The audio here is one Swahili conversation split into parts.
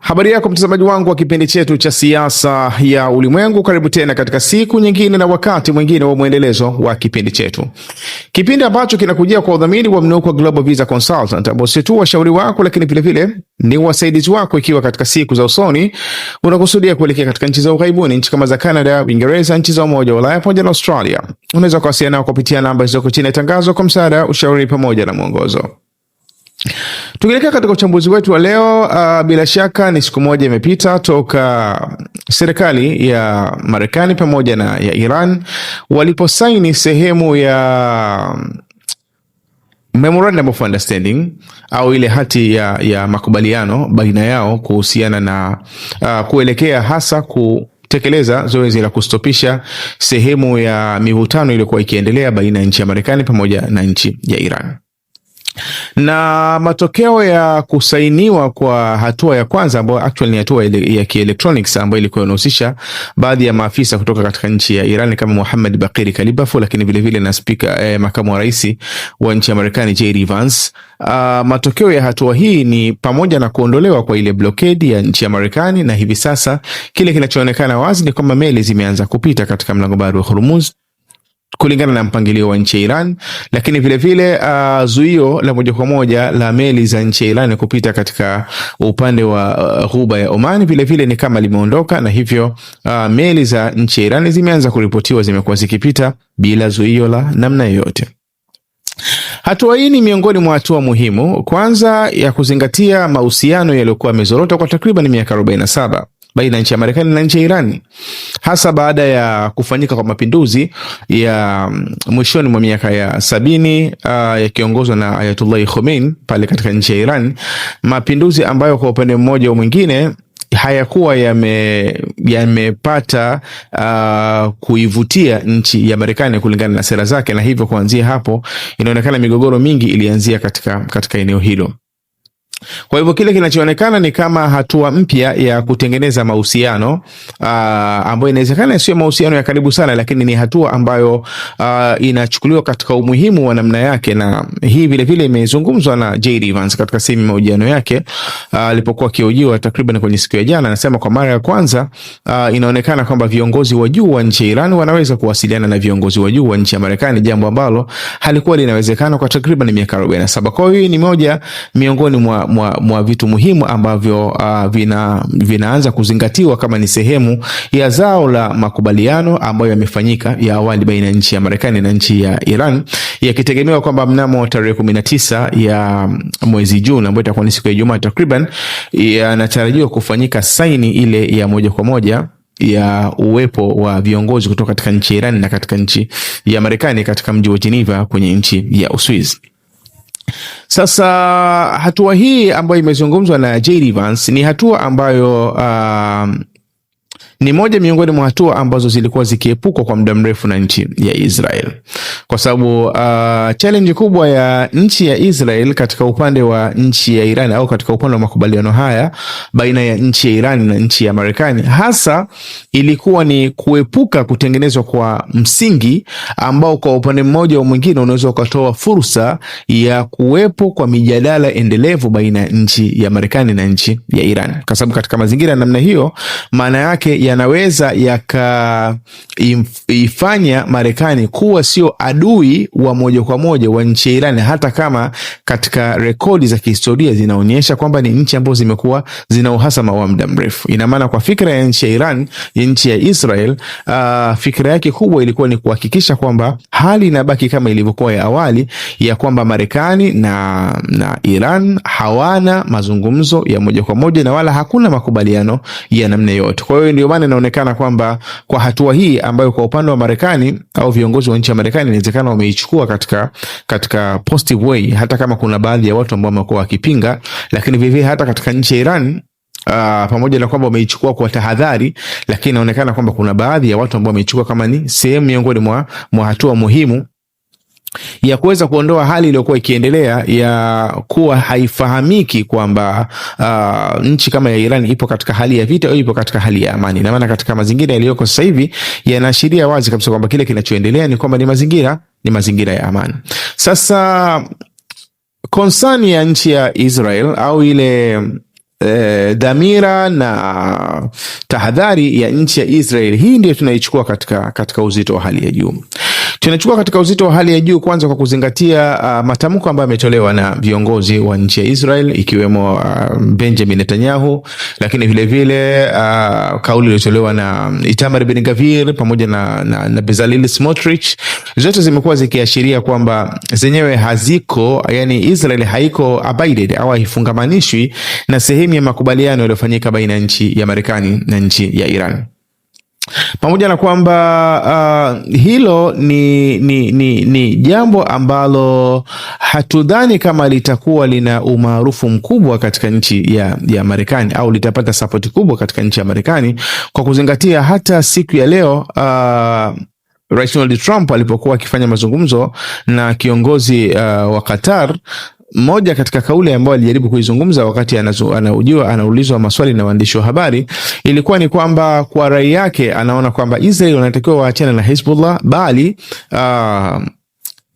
Habari yako mtazamaji wangu wa kipindi chetu cha siasa ya ulimwengu. Karibu tena katika siku nyingine na wakati mwingine wa mwendelezo wa kipindi chetu. Kipindi ambacho kinakujia kwa udhamini wa Mnuko Global Visa Consultant, ambao si tu washauri wako lakini vile vile ni wasaidizi wako ikiwa katika siku za usoni unakusudia kuelekea katika nchi za ughaibuni, nchi kama za Canada, Uingereza, nchi za Umoja wa Ulaya pamoja na Australia. Unaweza kuwasiliana nao kupitia namba zilizoko chini ya tangazo kwa msaada, ushauri pamoja na mwongozo. Tukielekea katika uchambuzi wetu wa leo, bila shaka ni siku moja imepita toka serikali ya Marekani pamoja na ya Iran waliposaini sehemu ya Memorandum of Understanding au ile hati ya makubaliano baina yao kuhusiana na kuelekea hasa kutekeleza zoezi la kustopisha sehemu ya mivutano iliyokuwa ikiendelea baina ya nchi ya Marekani pamoja na nchi ya Iran. Na matokeo ya kusainiwa kwa hatua ya kwanza ambayo actually ni hatua ya kielektronics ambayo ilikuwa inahusisha baadhi ya maafisa kutoka katika nchi ya Iran kama Mohammad Baqir Kalibafu, lakini vile vile na spika makamu wa rais wa nchi ya Marekani JD Vance. Matokeo ya hatua hii ni pamoja na kuondolewa kwa ile blockade ya nchi ya Marekani, na hivi sasa kile kinachoonekana wazi ni kwamba meli zimeanza kupita katika mlango bahari wa Hormuz kulingana na mpangilio wa nchi ya Iran, lakini vile vile zuio la moja kwa moja la meli za nchi ya Iran kupita katika upande wa ghuba ya Oman vile vile ni kama limeondoka, na hivyo meli za nchi ya Iran zimeanza kuripotiwa zimekuwa zikipita bila zuio la namna yoyote. Hatua hii ni miongoni mwa hatua muhimu, kwanza ya kuzingatia mahusiano yaliyokuwa yamezorota kwa takriban miaka 47 baina ya nchi ya Marekani na nchi ya Iran, hasa baada ya kufanyika kwa mapinduzi ya mwishoni mwa miaka ya 70 yakiongozwa na Ayatollah Khomeini pale katika nchi ya Iran, mapinduzi ambayo kwa upande mmoja au mwingine hayakuwa yamepata kuivutia nchi ya Marekani kulingana na sera zake, na hivyo kuanzia hapo inaonekana migogoro mingi ilianzia katika eneo hilo. Kwa hivyo kile kinachoonekana ni kama hatua mpya ya kutengeneza mahusiano ambayo inawezekana sio mahusiano ya karibu sana, lakini ni hatua ambayo inachukuliwa katika umuhimu wa namna yake, na hii vile vile imezungumzwa na JD Vance katika sehemu ya mahojiano yake alipokuwa akihojiwa takriban kwenye siku ya jana. Anasema kwa mara ya kwanza inaonekana kwamba viongozi wa juu wa nchi ya Iran wanaweza kuwasiliana na viongozi wa juu wa nchi ya Marekani, jambo ambalo halikuwa linawezekana kwa takriban miaka 47. Kwa hiyo ni moja miongoni mwa vitu muhimu ambavyo vinaanza kuzingatiwa kama ni sehemu ya zao la makubaliano ambayo yamefanyika ya awali baina ya nchi ya Marekani na nchi ya Iran, yakitegemewa kwamba mnamo tarehe 19 ya mwezi Juni ambayo itakuwa ni siku ya Ijumaa takriban, yanatarajiwa kufanyika saini ile ya moja kwa moja ya uwepo wa viongozi kutoka katika nchi ya Iran na katika nchi ya Marekani katika mji wa Geneva kwenye nchi ya Uswizi. Sasa hatua hii ambayo imezungumzwa na JD Vance ni hatua ambayo ni moja miongoni mwa hatua ambazo zilikuwa zikiepukwa kwa muda mrefu na nchi ya Israel, kwa sababu challenge kubwa ya nchi ya Israel katika upande wa nchi ya Iran au katika upande wa makubaliano haya baina ya nchi ya Iran na nchi ya Marekani hasa ilikuwa ni kuepuka kutengenezwa kwa msingi ambao kwa upande mmoja au mwingine unaweza ukatoa fursa ya kuwepo kwa mijadala endelevu baina ya nchi ya Marekani na nchi ya Iran, kwa sababu katika mazingira namna hiyo maana yake yanaweza yakaifanya Marekani kuwa sio adui wa moja kwa moja wa nchi ya Iran, hata kama katika rekodi za kihistoria zinaonyesha kwamba ni nchi ambazo zimekuwa zina uhasama wa muda mrefu. Ina maana kwa fikra ya nchi ya Iran, ya nchi ya Israel, fikra yake kubwa ilikuwa ni kuhakikisha kwamba hali inabaki kama ilivyokuwa ya awali, ya kwamba Marekani na Iran hawana mazungumzo ya moja kwa moja na wala hakuna makubaliano ya namna yote. Kwa hiyo ndio maana inaonekana kwamba kwa hatua hii ambayo kwa upande wa Marekani au viongozi wa nchi ya Marekani inawezekana wameichukua katika positive way, hata kama kuna baadhi ya watu ambao wamekuwa wakipinga, lakini vivyo hata katika nchi ya Iran pamoja na kwamba wameichukua kwa tahadhari, lakini inaonekana kwamba kuna baadhi ya watu ambao wameichukua kama ni sehemu miongoni mwa hatua muhimu ya kuweza kuondoa hali iliyokuwa ikiendelea ya kuwa haifahamiki kwamba nchi kama ya Iran ipo katika hali ya vita au ipo katika hali ya amani. Na maana katika mazingira yaliyoko sasa hivi yanaashiria wazi kabisa kwamba kile kinachoendelea ni kwamba ni mazingira ya amani. Sasa concern ya nchi ya Israel au ile dhamira na tahadhari ya nchi ya Israel, hii ndio tunaichukua katika uzito wa hali ya juu. Tunachukua katika uzito wa hali ya juu kwanza kwa kuzingatia matamko ambayo yametolewa na viongozi wa nchi ya Israel ikiwemo Benjamin Netanyahu, lakini vile vile kauli iliyotolewa na Itamar Ben-Gvir pamoja na Bezalel Smotrich, zote zimekuwa zikiashiria kwamba zenyewe haziko, yani Israel haiko abided au haifungamanishwi na sehemu ya makubaliano yaliyofanyika baina ya nchi ya Marekani na nchi ya Iran. Pamoja na kwamba hilo ni jambo ambalo hatudhani kama litakuwa lina umaarufu mkubwa katika nchi ya Marekani au litapata support kubwa katika nchi ya Marekani, kwa kuzingatia hata siku ya leo Rais Donald Trump alipokuwa akifanya mazungumzo na kiongozi wa Qatar, moja katika kauli ambayo alijaribu kuizungumza wakati anaulizwa maswali na waandishi wa habari ilikuwa ni kwamba kwa rai yake anaona kwamba Israel wanatakiwa waachane na Hezbollah, bali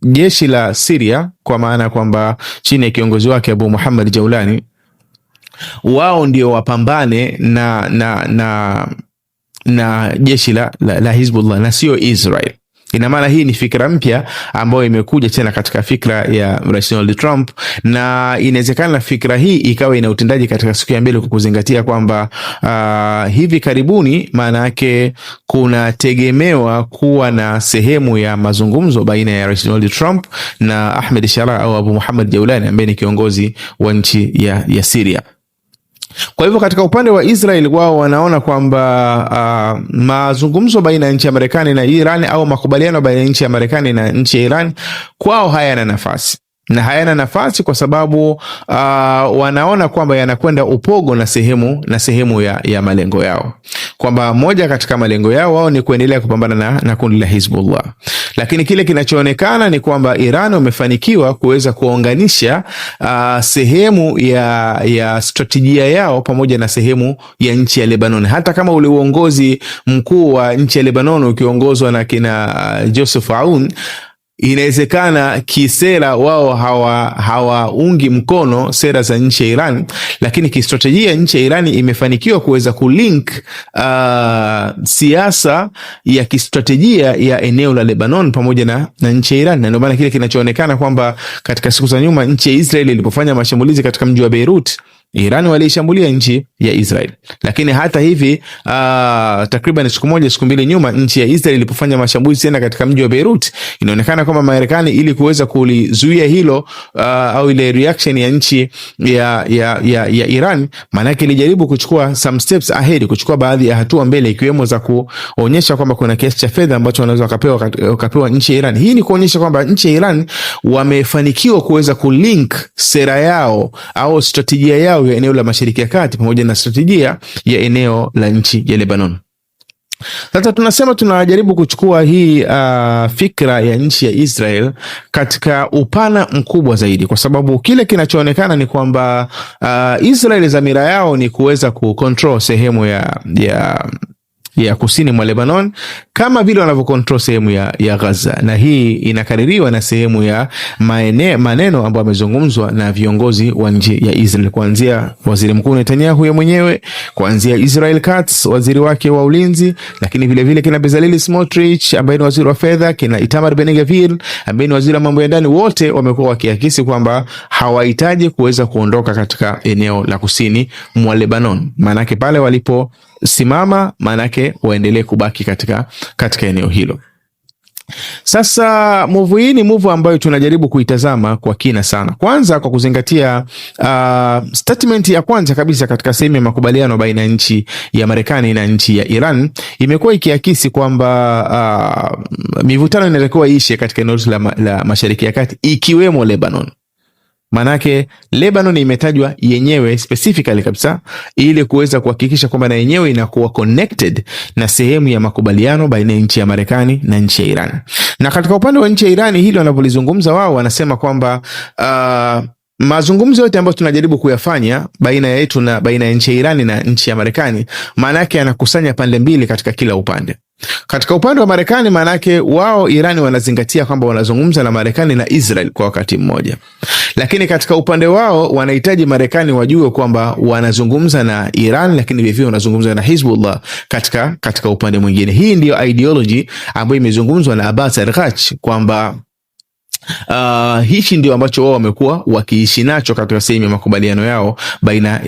jeshi la Syria, kwa maana kwamba chini ya kiongozi wake Abu Muhammad Jaulani, wao ndio wapambane na jeshi la Hezbollah na sio Israel. Ina maana hii ni fikra mpya ambayo imekuja tena katika fikra ya Rais Donald Trump, na inawezekana fikra hii ikawa ina utendaji katika siku ya mbele, kwa kuzingatia kwamba hivi karibuni maana yake kuna tegemewa kuwa na sehemu ya mazungumzo baina ya Rais Donald Trump na Ahmed Sharaa au Abu Muhammad Jaulani ambaye ni kiongozi wa nchi ya Syria. Kwa hivyo katika upande wa Israel, wao wanaona kwamba mazungumzo baina ya nchi ya Marekani na Iran au makubaliano baina ya nchi ya Marekani na nchi ya Iran kwao hayana nafasi. Na hayana nafasi kwa sababu wanaona kwamba yanakwenda upogo na sehemu ya malengo yao, kwamba moja katika malengo yao wao ni kuendelea kupambana na kundi la Hezbollah. Lakini kile kinachoonekana ni kwamba Iran wamefanikiwa kuweza kuunganisha sehemu ya strategia yao pamoja na sehemu ya nchi ya Lebanon. Hata kama ule uongozi mkuu wa nchi ya Lebanon ukiongozwa na kina Joseph Aoun, inawezekana kisera wao hawaungi mkono sera za nchi ya Iran, lakini kistratejia nchi ya Iran imefanikiwa kuweza kulink siasa ya kistratejia ya eneo la Lebanon pamoja na nchi ya Iran. Na ndio maana kile kinachoonekana kwamba katika siku za nyuma nchi ya Israel ilipofanya mashambulizi katika mji wa Beirut, Iran walishambulia nchi ya Israel. Lakini hata hivi takriban siku moja siku mbili nyuma, nchi ya Israel ilipofanya mashambulizi tena katika mji wa Beirut, inaonekana kwamba Marekani ili kuweza kulizuia hilo au ile reaction ya nchi ya Iran, maana yake ilijaribu kuchukua some steps ahead, kuchukua baadhi ya hatua mbele, ikiwemo za kuonyesha kwamba kuna kiasi cha fedha ambacho wanaweza wakapewa nchi ya Iran. Hii ni kuonyesha kwamba nchi ya Iran wamefanikiwa kuweza kulink sera yao au strategia yao ya eneo la Mashariki ya Kati pamoja na strategia ya eneo la nchi ya Lebanon. Sasa tunasema tunajaribu kuchukua hii fikra ya nchi ya Israel katika upana mkubwa zaidi, kwa sababu kile kinachoonekana ni kwamba Israel dhamira yao ni kuweza kucontrol sehemu ya kusini mwa Lebanon kama vile wanavyocontrol sehemu ya Gaza, na hii inakaririwa na sehemu ya maneno ambayo yamezungumzwa na viongozi wa nchi ya Israel, kuanzia waziri mkuu Netanyahu ya mwenyewe, kuanzia Israel Katz waziri wake wa ulinzi, lakini vile vile kina Bezalel Smotrich ambaye ni waziri wa fedha, kina Itamar Ben-Gvir ambaye ni waziri wa mambo ya ndani. Wote wamekuwa wakiakisi kwamba hawahitaji kuweza kuondoka katika eneo la kusini mwa Lebanon, maanake pale waliposimama maanake waendelee kubaki katika eneo hilo. Sasa move hii ni move ambayo tunajaribu kuitazama kwa kina sana. Kwanza kwa kuzingatia statement ya kwanza kabisa katika sehemu ya makubaliano baina ya nchi ya Marekani na nchi ya Iran imekuwa ikiakisi kwamba mivutano inatakiwa ishe katika eneo la Mashariki ya Kati ikiwemo Lebanon. Manake Lebanon imetajwa yenyewe specifically kabisa ili kuweza kuhakikisha kwamba na yenyewe inakuwa connected na sehemu ya makubaliano baina ya nchi ya Marekani na nchi ya Iran. Na katika upande wa nchi ya Iran, hili wanapolizungumza wao wanasema kwamba mazungumzo yote ambayo tunajaribu kuyafanya baina yetu na baina ya nchi ya Irani na nchi ya Marekani, maana yake yanakusanya pande mbili katika kila upande. Katika upande wa Marekani, maana yake wao Irani wanazingatia kwamba wanazungumza na Marekani na Israel kwa wakati mmoja, lakini katika upande wao wanahitaji Marekani wajue kwamba wanazungumza na Iran, lakini vivyo wanazungumza na Hizbullah katika upande mwingine. Hii ndio ideology ambayo imezungumzwa na Abbas Araghchi kwamba hichi ndio ambacho wao wamekuwa wakiishi nacho katika sehemu ya makubaliano yao baina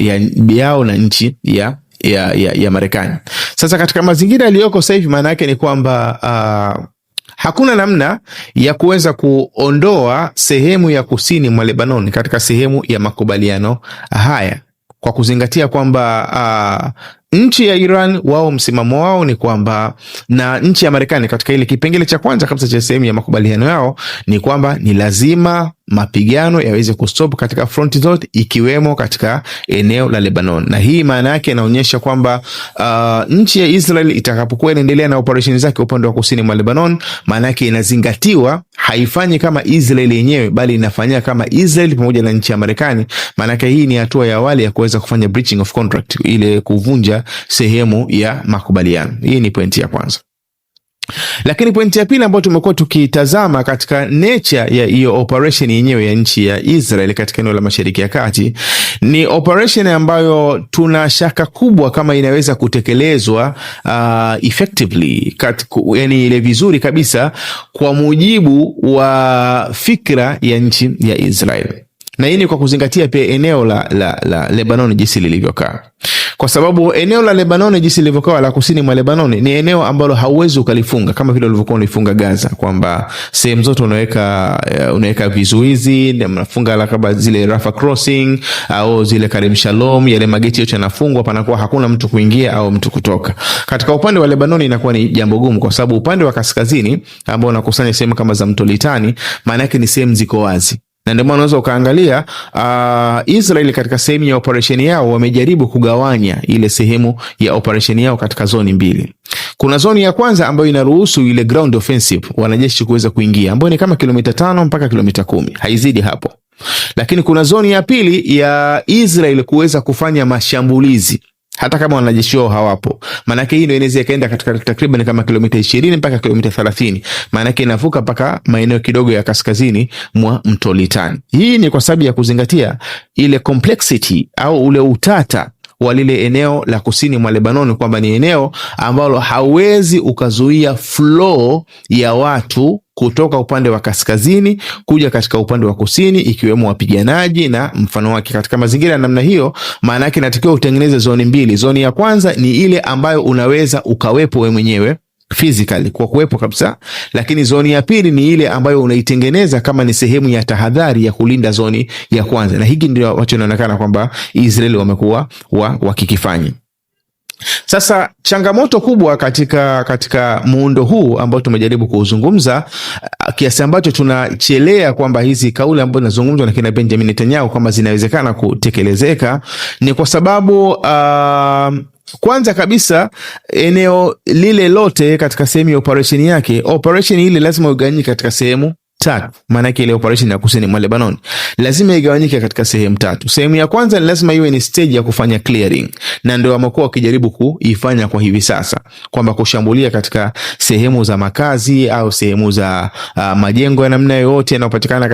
yao na nchi ya Marekani. Sasa katika mazingira yaliyoko sasa hivi, maana yake ni kwamba hakuna namna ya kuweza kuondoa sehemu ya kusini mwa Lebanon katika sehemu ya makubaliano haya, kwa kuzingatia kwamba nchi ya Iran wao msimamo wao ni kwamba, na nchi ya Marekani katika ile kipengele cha kwanza kabisa cha sehemu ya makubaliano yao ni kwamba ni lazima mapigano yaweze kustop katika fronti zote ikiwemo katika eneo la Lebanon. Na hii maana yake inaonyesha kwamba nchi ya Israel itakapokuwa inaendelea na operation zake upande wa kusini mwa Lebanon, maana yake inazingatiwa haifanyi kama Israel yenyewe, bali inafanyia kama Israel pamoja na nchi ya Marekani. Maana yake hii ni hatua ya awali ya kuweza kufanya breaching of contract, ile kuvunja sehemu ya makubaliano. Hii ni pointi ya kwanza. Lakini pointi ya pili ambayo tumekuwa tukitazama katika nature ya hiyo operation yenyewe ya nchi ya Israel katika eneo la Mashariki ya Kati, ni operation ambayo tuna shaka kubwa kama inaweza kutekelezwa effectively, yani ile vizuri kabisa kwa mujibu wa fikra ya nchi ya Israel. Na hii ni kwa kuzingatia pia eneo la Lebanon jinsi lilivyokaa. Kwa sababu eneo la Lebanon jinsi lilivyokaa, la kusini mwa Lebanon, ni eneo ambalo hauwezi ukalifunga kama vile ulivyokuwa unafunga Gaza, kwamba sehemu zote unaweka vizuizi, unafunga labda zile Rafah crossing au zile Karim Shalom, yale mageti yote yanafungwa, panakuwa hakuna mtu kuingia au mtu kutoka. Katika upande wa Lebanon inakuwa ni jambo gumu, kwa sababu upande wa kaskazini ambao unakusanya sehemu kama za Mto Litani, maana yake ni sehemu ziko wazi. Na ndio maana unaweza ukaangalia Israel katika sehemu ya operation yao wamejaribu kugawanya ile sehemu ya operation yao katika zoni mbili. Kuna zoni ya kwanza ambayo inaruhusu ile ground offensive wanajeshi kuweza kuingia, ambayo ni kama kilomita 5 mpaka kilomita 10, haizidi hapo. Lakini kuna zoni ya pili ya Israel kuweza kufanya mashambulizi hata kama wanajeshi wao hawapo. Maanake hii ndio inaweza ikaenda katika takriban kama kilomita 20 mpaka kilomita 30. Maanake inavuka mpaka maeneo kidogo ya kaskazini mwa Mto Litani. Hii ni kwa sababu ya kuzingatia ile complexity au ule utata wa lile eneo la kusini mwa Lebanon, kwamba ni eneo ambalo hauwezi ukazuia flow ya watu kutoka upande wa kaskazini kuja katika upande wa kusini, ikiwemo wapiganaji na mfano wake. Katika mazingira ya namna hiyo, maana yake inatakiwa utengeneze zoni mbili. Zoni ya kwanza ni ile ambayo unaweza ukawepo wewe mwenyewe physically kwa kuwepo kabisa, lakini zoni ya pili ni ile ambayo unaitengeneza kama ni sehemu ya tahadhari ya kulinda zoni ya kwanza. Na hiki ndio watu wanaonekana kwamba Israeli wamekuwa wakikifanya. Sasa changamoto kubwa katika muundo huu ambao tumejaribu kuuzungumza, kiasi ambacho tunachelea kwamba hizi kauli ambazo zinazungumzwa na kina Benjamin Netanyahu kwamba zinawezekana kutekelezeka, ni kwa sababu kwanza kabisa eneo lile lote katika sehemu ya operation yake, operation ile lazima igawanyike katika sehemu tatu. Maana yake ile operation ya kusini mwa Lebanon lazima igawanyike katika sehemu tatu. Sehemu ya kwanza lazima iwe ni stage ya kufanya clearing, na ndio wamekuwa wakijaribu kuifanya kwa hivi sasa, kwamba kushambulia katika sehemu za makazi au sehemu za majengo ya namna yoyote yanayopatikana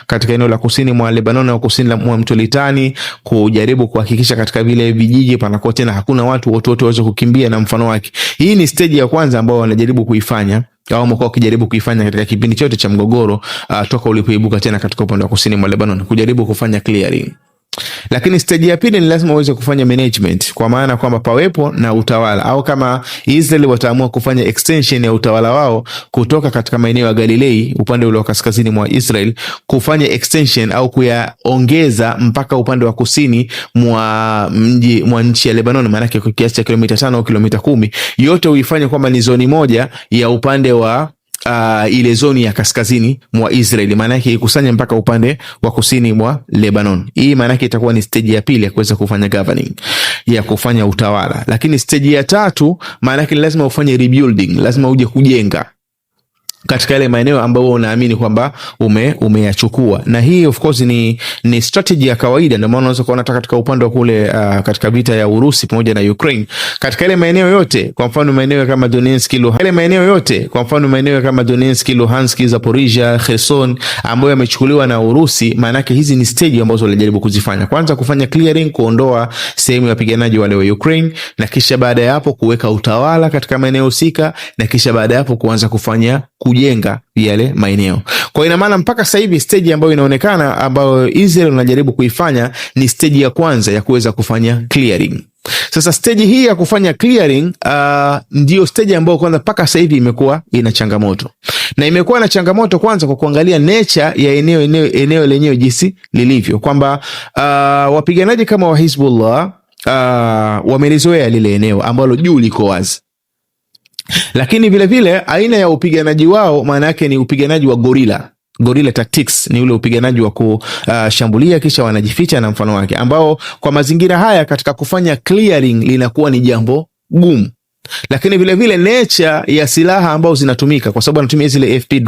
katika eneo la kusini mwa Lebanon au kusini mwa Mto Litani, kujaribu kuhakikisha katika vile vijiji panakuwa tena hakuna watu wote waweze kukimbia na mfano wake. Hii ni stage ya kwanza ambao wanajaribu kuifanya au wamekuwa wakijaribu kuifanya katika kipindi chote cha mgogoro toka ulipoibuka tena katika upande wa kusini mwa Lebanon, kujaribu kufanya clearing. Lakini stage ya pili ni lazima uweze kufanya management, kwa maana kwamba pawepo na utawala, au kama Israel wataamua kufanya extension ya utawala wao kutoka katika maeneo ya Galilei upande ule wa kaskazini mwa Israel, kufanya extension au kuyaongeza mpaka upande wa kusini mwa nchi ya Lebanon, maana yake kiasi cha kilomita 5 au kilomita 10, yote uifanye kwamba ni zoni moja ya upande wa ile zoni ya kaskazini mwa Israel, maana yake ikusanye mpaka upande wa kusini mwa Lebanon. Hii maana yake itakuwa ni stage ya pili ya kuweza kufanya governing, ya kufanya utawala. Lakini stage ya tatu maana yake lazima ufanye rebuilding, lazima uje kujenga. katika yale maeneo ambayo unaamini kwamba umeyachukua. Na hii of course ni strategy ya kawaida. Ndio maana unaweza kuona hata katika upande wa kule katika vita ya Urusi pamoja na Ukraine, katika ile maeneo yote, kwa mfano maeneo kama Donetsk, Luhansk, Zaporizhia, Kherson ambayo yamechukuliwa na Urusi, maana yake hizi ni stage ambazo walijaribu kuzifanya. Kwanza kufanya clearing, kuondoa sehemu ya wapiganaji wale wa Ukraine, na kisha baada ya hapo kuweka utawala katika maeneo husika, na kisha baada ya hapo kuanza kufanya kujenga yale maeneo. Kwa ina maana mpaka sasa hivi stage ambayo inaonekana ambayo Israel wanajaribu kuifanya ni stage ya kwanza ya kuweza kufanya clearing. Sasa stage hii ya kufanya clearing ndio stage ambayo kwanza mpaka sasa hivi imekuwa ina changamoto. Na imekuwa na changamoto kwanza kwa kuangalia nature ya eneo lenyewe jinsi lilivyo, kwamba wapiganaji kama wa Hezbollah wamelizoea lile eneo ambalo juu liko wazi. Lakini vile vile aina ya upiganaji wao maana yake ni upiganaji wa gorilla tactics, ni ule upiganaji wa kushambulia kisha wanajificha na mfano wake, ambao kwa mazingira haya katika kufanya clearing linakuwa ni jambo gumu. Lakini vile vile nature ya silaha ambazo zinatumika, kwa sababu anatumia zile FPV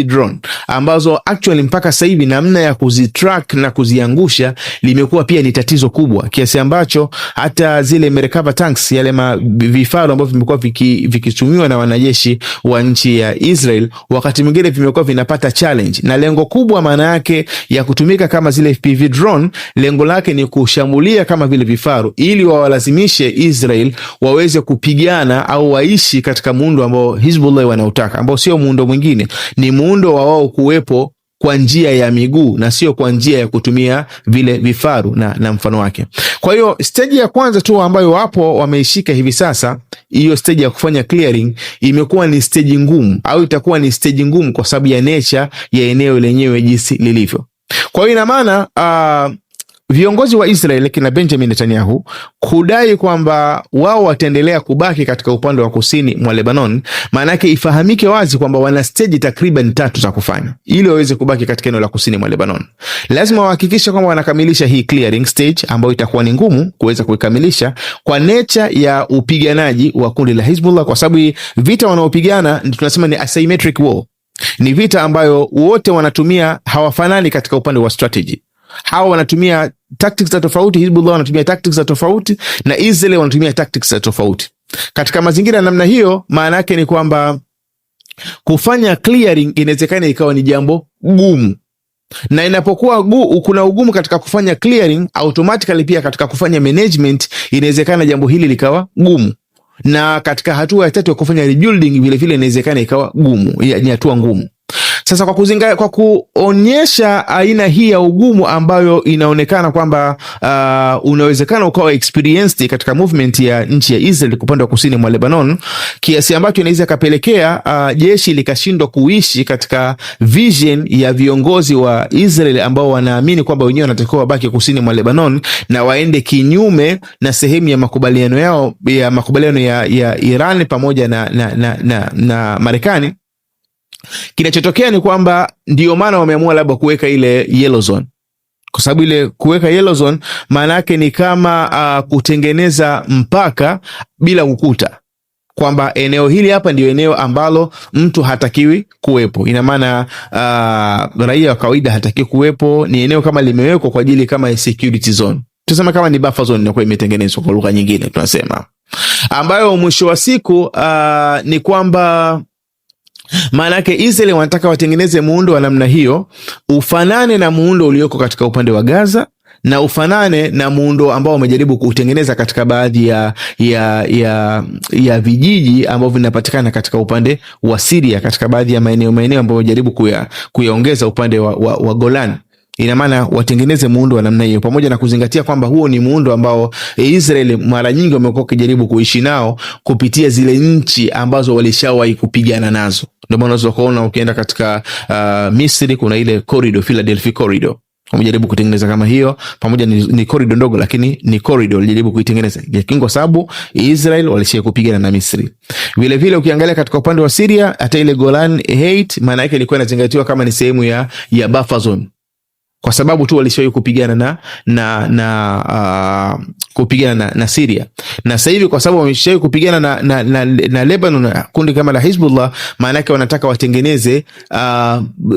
drone ambazo actually mpaka sasa hivi namna ya kuzitrack na kuziangusha limekuwa pia ni tatizo kubwa, kiasi ambacho hata zile Merkava tanks, yale vifaru ambavyo vimekuwa vikitumiwa na wanajeshi wa nchi ya Israel, wakati mwingine vimekuwa vinapata challenge. Na lengo kubwa maana yake ya kutumika kama zile FPV drone, lengo lake ni kushambulia kama vile vifaru, ili wawalazimishe Israel waweze kupigana au waishi katika muundo ambao Hezbollah wanautaka, ambao sio muundo mwingine, ni muundo wa wao kuwepo kwa njia ya miguu na sio kwa njia ya kutumia vile vifaru na mfano wake. Kwa hiyo stage ya kwanza tu ambayo wapo wameishika hivi sasa, hiyo stage ya kufanya clearing imekuwa ni stage ngumu, au itakuwa ni stage ngumu kwa sababu ya nature ya eneo lenyewe jinsi lilivyo. Kwa hiyo ina maana viongozi wa Israel kina Benjamin Netanyahu kudai kwamba wao wataendelea kubaki katika upande wa kusini mwa Lebanon, maana yake ifahamike wazi kwamba wana stage takriban 3 za kufanya ili waweze kubaki katika eneo la kusini mwa Lebanon. Lazima wahakikishe kwamba wanakamilisha hii clearing stage ambayo itakuwa ni ngumu kuweza kuikamilisha kwa nature ya upiganaji wa kundi la Hezbollah, kwa sababu vita wanaopigana tunasema ni asymmetric war. Ni vita ambayo wote wanatumia hawafanani katika upande wa strategy. Hawa wanatumia tactics za tofauti, Hezbollah wanatumia tactics za tofauti, na Israel wanatumia tactics za tofauti. Katika mazingira ya namna hiyo, maana yake ni kwamba kufanya clearing inawezekana ikawa ni jambo gumu. Na inapokuwa kuna ugumu katika kufanya clearing, automatically pia katika kufanya management inawezekana jambo hili likawa gumu. Na katika hatua ya tatu ya kufanya rebuilding vile vile inawezekana ikawa gumu, ni hatua ngumu. Sasa kwa kuonyesha aina hii ya ugumu ambayo inaonekana kwamba unawezekana ukawa experienced katika movement ya nchi ya Israel upande wa kusini mwa Lebanon, kiasi ambacho inaweza kapelekea jeshi likashindwa kuishi katika vision ya viongozi wa Israel ambao wanaamini kwamba wenyewe wanatakiwa wabaki kusini mwa Lebanon na waende kinyume na sehemu ya makubaliano ya Iran pamoja na Marekani. Kinachotokea ni kwamba ndio maana wameamua labda kuweka ile yellow zone, kwa sababu ile kuweka yellow zone maana yake ni kama kutengeneza mpaka bila ukuta, kwamba eneo hili hapa ndio eneo ambalo mtu hatakiwi kuwepo. Ina maana raia wa kawaida hatakiwi kuwepo, ni eneo kama limewekwa kwa ajili kama security zone. Tuseme kama ni buffer zone inakuwa imetengenezwa kwa lugha nyingine tunasema, ambayo mwisho wa siku ni kwamba maana yake Israel wanataka watengeneze muundo wa namna hiyo ufanane na muundo ulioko katika upande wa Gaza, na ufanane na muundo ambao wamejaribu kutengeneza katika baadhi ya vijiji ambavyo vinapatikana katika upande wa Syria, katika baadhi ya maeneo ambayo wamejaribu kuyaongeza upande wa Golan. Ina maana watengeneze muundo wa namna hiyo, pamoja na kuzingatia kwamba huo ni muundo ambao Israel mara nyingi wamekuwa kijaribu kuishi nao kupitia zile nchi ambazo walishawahi kupigana nazo. Ndio maana unaweza kuona ukienda katika Misri kuna ile corridor, Philadelphia corridor. Wamejaribu kutengeneza kama hiyo, pamoja ni corridor ndogo lakini ni corridor walijaribu kuitengeneza. Kwa sababu Israel walishia kupigana na Misri. Vile vile ukiangalia katika upande wa Syria, hata ile Golan Heights maana yake ilikuwa inazingatiwa kama ni sehemu ya buffer zone. kwa sababu tu walishawahi kupigana na Syria, na sasa hivi kwa sababu wameshawahi kupigana na Lebanon, kundi kama la Hezbollah, maana yake wanataka watengeneze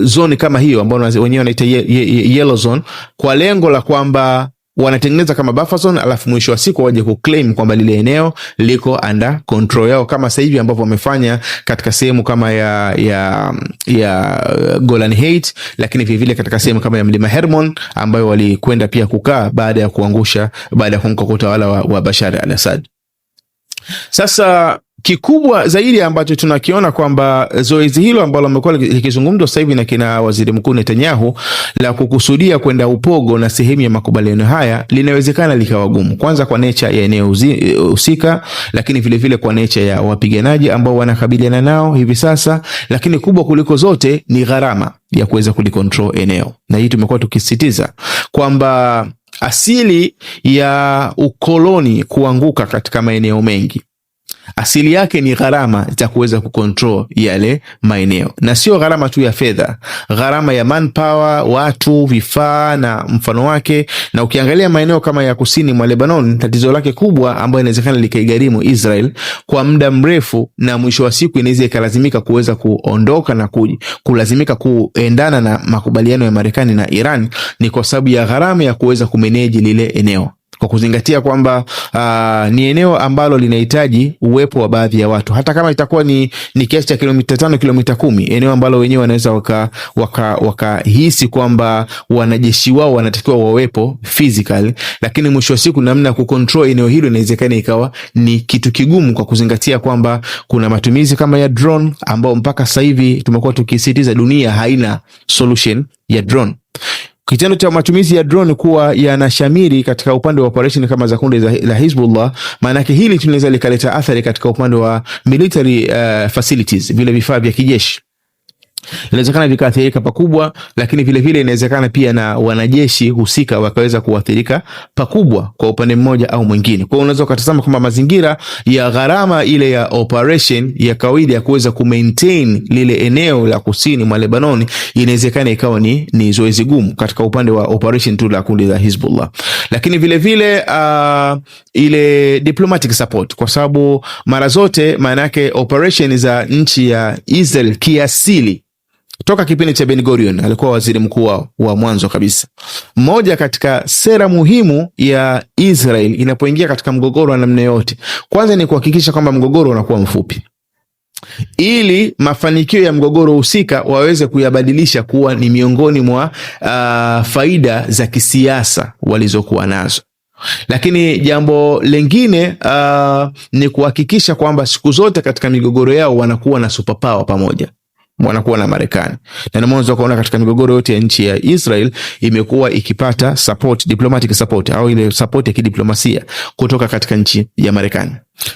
zone kama hiyo ambayo wenyewe wanaita yellow zone, kwa lengo la kwamba wanatengeneza kama buffer zone, alafu mwisho wa siku waje kuclaim kwamba lile eneo liko under control yao, kama sasa hivi ambavyo wamefanya katika sehemu kama ya Golan Heights, lakini vile vile katika sehemu kama ya mlima Hermon ambayo walikwenda pia kukaa baada ya kuanguka kwa utawala wa Bashar al-Assad. Sasa kikubwa zaidi ambacho tunakiona kwamba zoezi hilo ambalo limekuwa likizungumzwa sasa hivi na kina Waziri Mkuu Netanyahu la kukusudia kwenda upogo na sehemu ya makubaliano haya linawezekana likawa gumu. Kwanza kwa nature ya eneo husika, lakini vile vile kwa nature ya wapiganaji ambao wanakabiliana nao hivi sasa, lakini kubwa kuliko zote ni gharama ya kuweza kulikontrol eneo. Na hii tumekuwa tukisisitiza kwamba asili ya ukoloni kuanguka katika maeneo mengi, asili yake ni gharama za kuweza kucontrol yale maeneo, na sio gharama tu ya fedha, gharama ya manpower, watu, vifaa na mfano wake. Na ukiangalia maeneo kama ya kusini mwa Lebanon, tatizo lake kubwa ambayo inawezekana likaigharimu Israel kwa muda mrefu, na mwisho wa siku inaweza ikalazimika kuweza kuondoka na kulazimika kuendana na makubaliano ya Marekani na Iran, ni kwa sababu ya gharama ya kuweza kumanage lile eneo, kwa kuzingatia kwamba ni eneo ambalo linahitaji uwepo wa baadhi ya watu, hata kama itakuwa ni kiasi cha kilomita 5, kilomita 10, eneo ambalo wenyewe wanaweza wakahisi kwamba wanajeshi wao wanatakiwa wawepo physical, lakini mwisho wa siku namna kucontrol eneo hilo inawezekana ikawa ni kitu kigumu, kwa kuzingatia kwamba kuna matumizi kama ya drone ambao mpaka sasa hivi tumekuwa tukisisitiza dunia haina solution ya drone. Kitendo cha matumizi ya drone kuwa yanashamiri katika upande wa operation kama za kundi la Hezbollah, maana yake hili tunaweza likaleta athari katika upande wa military facilities, vile vifaa vya kijeshi inawezekana vikaathirika pakubwa, lakini vile vile inawezekana pia na wanajeshi husika wakaweza kuathirika pakubwa kwa upande mmoja au mwingine. Kwa hiyo unaweza kutazama kwamba mazingira ya gharama ile ya operation ya kawaida ya kuweza kumaintain lile eneo la kusini mwa Lebanon inawezekana ikawa ni zoezi gumu katika upande wa operation tu la kundi la Hezbollah. Lakini vile vile ile diplomatic support, kwa sababu mara zote maana yake operation za nchi ya Israel kiasili toka kipindi cha Ben Gurion, alikuwa waziri mkuu wa mwanzo kabisa, moja katika sera muhimu ya Israel inapoingia katika mgogoro wa namna yote, kwanza ni kuhakikisha kwamba mgogoro unakuwa mfupi, ili mafanikio ya mgogoro husika waweze kuyabadilisha kuwa ni miongoni mwa faida za kisiasa walizokuwa nazo. Lakini jambo lingine ni kuhakikisha kwamba siku zote katika migogoro yao wanakuwa na superpower pamoja, wanakuwa na Marekani. Na mwanzo kuona katika migogoro yote ya nchi ya Israel imekuwa ikipata support, diplomatic support au ile support ya kidiplomasia kutoka katika nchi ya Marekani.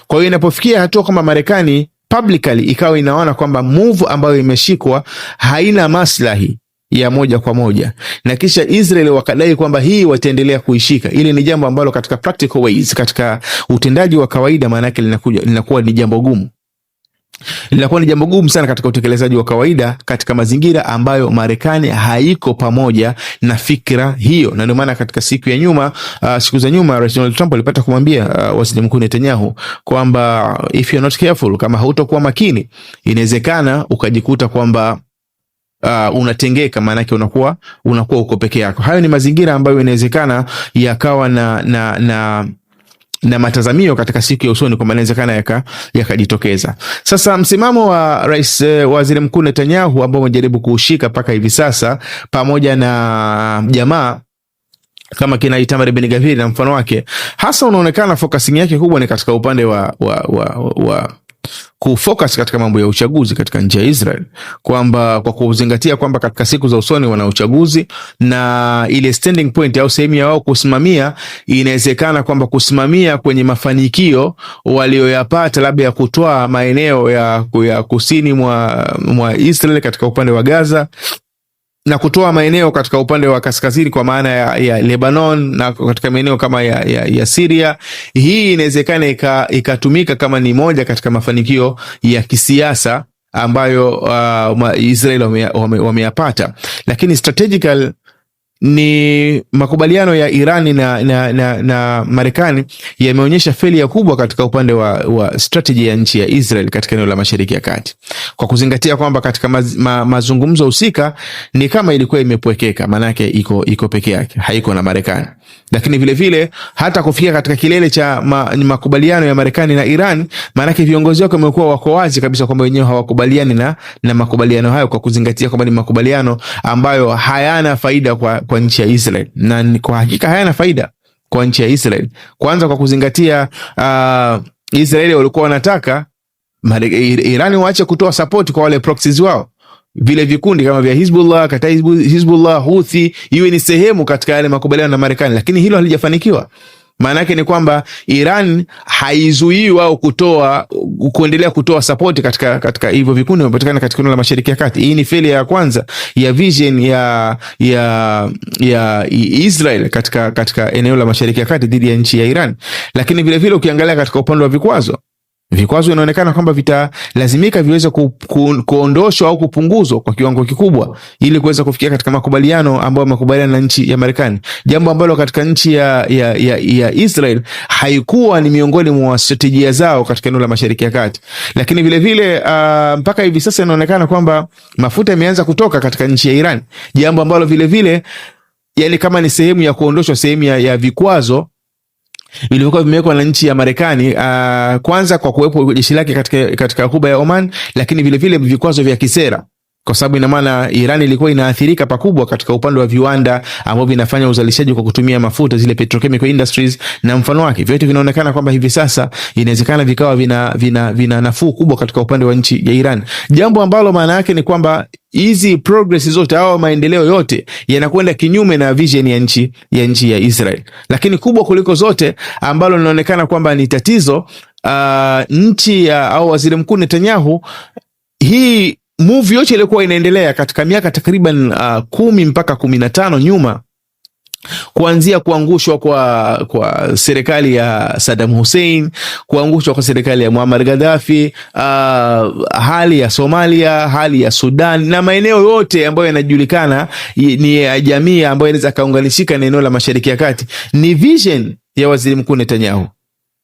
Kwa hiyo inapofikia hatua kama Marekani publicly ikawa inaona kwamba move ambayo imeshikwa haina maslahi ya moja kwa moja, na kisha Israel wakadai kwamba hii wataendelea kuishika, ili ni jambo ambalo katika practical ways, katika utendaji wa kawaida, maana yake linakuwa ni jambo gumu. Linakuwa ni jambo gumu sana katika utekelezaji wa kawaida katika mazingira ambayo Marekani haiko pamoja na fikra hiyo. Na ndio maana katika siku za nyuma Rais Donald Trump alipata kumwambia Waziri Mkuu Netanyahu kwamba if you're not careful, kama hautakuwa makini, inawezekana ukajikuta kwamba unatengeka, maana yake unakuwa uko peke yako. Hayo ni mazingira ambayo inawezekana yakawa na matazamio katika siku ya usoni kwamba inawezekana yakajitokeza. Sasa msimamo wa Waziri Mkuu Netanyahu ambao amejaribu kuushika mpaka hivi sasa, pamoja na jamaa kama kina Itamar Ben Gvir na mfano wake, hasa unaonekana focusing yake kubwa ni katika upande wa kufocus katika mambo ya uchaguzi katika nchi ya Israel, kwamba kwa kuzingatia kwamba katika siku za usoni wana uchaguzi, na ile standing point au sehemu ya wao kusimamia inawezekana kwamba kusimamia kwenye mafanikio walioyapata labda ya kutoa maeneo ya kusini mwa Israel katika upande wa Gaza, na kutoa maeneo katika upande wa kaskazini kwa maana ya Lebanon, na katika maeneo kama ya Syria. Hii inawezekana ikatumika kama ni moja katika mafanikio ya kisiasa ambayo Israel wameyapata, lakini strategical ni makubaliano ya Irani na Marekani yameonyesha failure kubwa katika upande wa strategy ya nchi ya Israel katika eneo la Mashariki ya Kati, kwa kuzingatia kwamba katika mazungumzo husika ni kama ilikuwa imepwekeka, maana yake iko peke yake, haiko na Marekani. Lakini vile vile hata kufikia katika kilele cha makubaliano ya Marekani na Iran, maana yake viongozi wake wamekuwa wako wazi kabisa kwamba wenyewe hawakubaliani na makubaliano hayo, kwa kuzingatia kwamba ni makubaliano ambayo hayana faida kwa nchi ya Israel, na kwa hakika hayana faida kwa nchi ya Israel. Kwanza kwa kuzingatia Israeli walikuwa wanataka Iran waache kutoa support kwa wale proxies wao, vile vikundi kama vya Hizbullah, kata Hizbullah, Houthi, iwe ni sehemu katika yale makubaliano na Marekani, lakini hilo halijafanikiwa. Maana yake ni kwamba Iran haizuii wao kuendelea kutoa support katika hivyo vikundi vinapatikana katika eneo la Mashariki ya Kati. Hii ni failure ya kwanza ya vision ya Israel katika eneo la Mashariki ya Kati dhidi ya nchi ya Iran. Lakini vile vile ukiangalia katika upande wa vikwazo inaonekana kwamba vitalazimika viweze kuondoshwa au kupunguzwa kwa kiwango kikubwa ili kuweza kufikia katika makubaliano ambayo makubaliano na nchi ya Marekani, jambo ambalo katika nchi ya Israel haikuwa ni miongoni mwa strategia zao katika eneo la Mashariki ya Kati. Lakini vile vile mpaka hivi sasa inaonekana kwamba mafuta yameanza kutoka katika nchi ya Iran, jambo ambalo vile vile yani kama ni sehemu ya kuondoshwa sehemu ya vikwazo vilivyokuwa vimewekwa na nchi ya Marekani, kwanza kwa kuwepo jeshi lake katika Ghuba ya Oman, lakini vile vile vikwazo vya kisera, kwa sababu ina maana Iran ilikuwa inaathirika pakubwa katika upande wa viwanda ambavyo vinafanya uzalishaji kwa kutumia mafuta, zile petrochemical industries na mfano wake. Vyote vinaonekana kwamba hivi sasa inawezekana vikawa vina nafuu kubwa katika upande wa nchi ya Iran, jambo ambalo maana yake ni kwamba hizi progress zote au maendeleo yote yanakwenda kinyume na vision ya nchi ya Israel. Lakini kubwa kuliko zote ambalo linaonekana kwamba ni tatizo, nchi au Waziri Mkuu Netanyahu, hii move yote ilikuwa inaendelea katika miaka takriban 10 mpaka 15 nyuma, kuanzia kuangushwa kwa serikali ya Saddam Hussein, kuangushwa kwa serikali ya Muammar Gaddafi, hali ya Somalia, hali ya Sudan na maeneo yote ambayo yanajulikana ni ya jamii ambayo inaweza kaunganishika na eneo la Mashariki ya Kati. Ni vision ya Waziri Mkuu Netanyahu.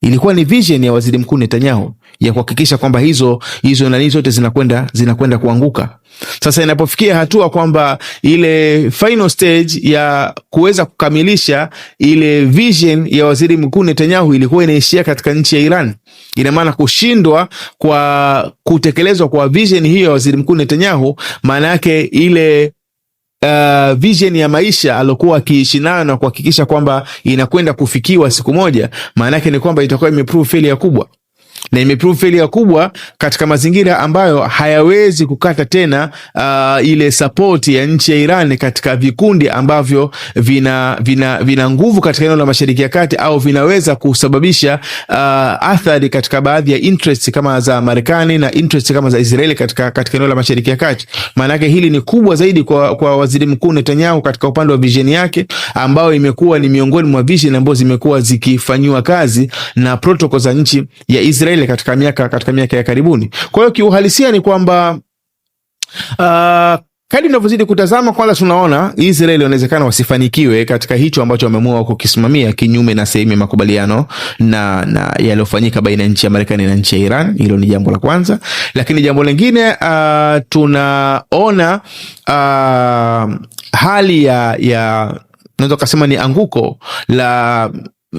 Ilikuwa ni vision ya Waziri Mkuu Netanyahu ya kuhakikisha kwamba hizo nani zote zinakwenda kuanguka. Sasa inapofikia hatua kwamba ile final stage ya kuweza kukamilisha ile vision ya Waziri Mkuu Netanyahu ilikuwa inaishia katika nchi ya Iran, ina maana kushindwa kwa kutekelezwa kwa vision hiyo ya Waziri Mkuu Netanyahu, maana yake ile vision ya maisha alokuwa akiishi nayo na kuhakikisha kwamba inakwenda kufikiwa siku moja, maana yake ni kwamba itakuwa imeprove failure kubwa. Na imeprove failure kubwa katika mazingira ambayo hayawezi kukata tena ile support ya nchi ya Iran katika vikundi ambavyo vina nguvu katika eneo la Mashariki ya Kati, au vinaweza kusababisha athari katika baadhi ya interests kama za Marekani na interests kama za Israeli katika eneo la Mashariki ya Kati. Maana yake hili ni kubwa zaidi kwa Waziri Mkuu Netanyahu katika upande wa vision yake, ambao imekuwa ni miongoni mwa vision ambazo zimekuwa zikifanywa kazi na protocol za nchi ya Israeli katika miaka ya karibuni. Kwa hiyo kiuhalisia ni kwamba kadri tunavyozidi kutazama, kwanza tunaona Israeli inawezekana wasifanikiwe katika hicho ambacho wameamua kukisimamia, kinyume na sehemu ya makubaliano na yaliyofanyika baina ya nchi ya Marekani na nchi ya Iran. Hilo ni jambo la kwanza. Lakini jambo lingine, tunaona hali ya naweza kusema ni anguko la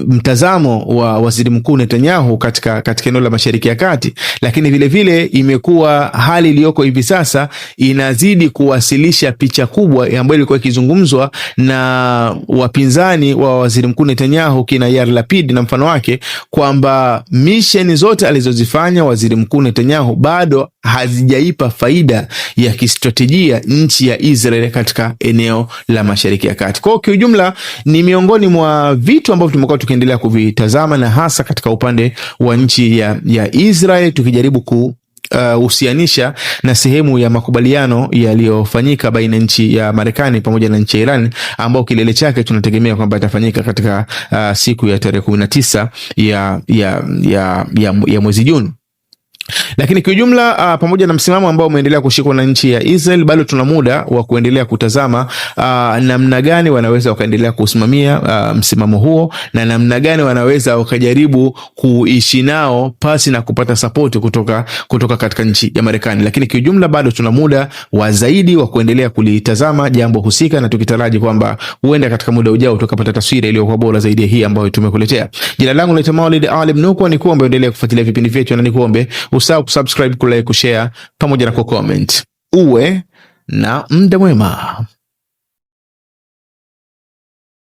mtazamo wa Waziri Mkuu Netanyahu katika eneo la Mashariki ya Kati. Lakini vile vile imekuwa hali iliyoko hivi sasa inazidi kuwasilisha picha kubwa ambayo ilikuwa ikizungumzwa na wapinzani wa Waziri Mkuu Netanyahu, kina Yair Lapid na mfano wake, kwamba mission zote alizozifanya Waziri Mkuu Netanyahu bado hazijaipa faida ya kistratejia nchi ya Israel katika eneo la Mashariki ya Kati. Kwa kiujumla ni miongoni mwa vitu ambavyo tumekuwa tukiendelea kuvitazama, na hasa katika upande wa nchi ya Israel, tukijaribu kuhusianisha na sehemu ya makubaliano yaliyofanyika baina nchi ya Marekani pamoja na nchi ya Iran, ambao kilele chake tunategemea kwamba itafanyika katika siku ya tarehe 19 ya mwezi Juni. Lakini kwa ujumla pamoja na msimamo ambao umeendelea kushikwa na nchi ya Israel, bado tuna muda wa kuendelea kutazama namna gani wanaweza wakaendelea kusimamia msimamo huo, na namna gani wanaweza wakajaribu kuishi nao pasi na kupata support kutoka katika nchi ya Marekani. Lakini kwa ujumla bado tuna muda wa zaidi wa kuendelea kulitazama jambo husika, na tukitaraji kwamba huenda katika muda ujao tukapata taswira iliyokuwa bora zaidi ya hii ambayo tumekuletea. Jina langu ni Maulid Ali Mnukwa, ni kuombe endelea kufuatilia vipindi vyetu, na ni kuombe usahau kusubscribe, kulike, kushare pamoja na kucomment. Uwe na muda mwema.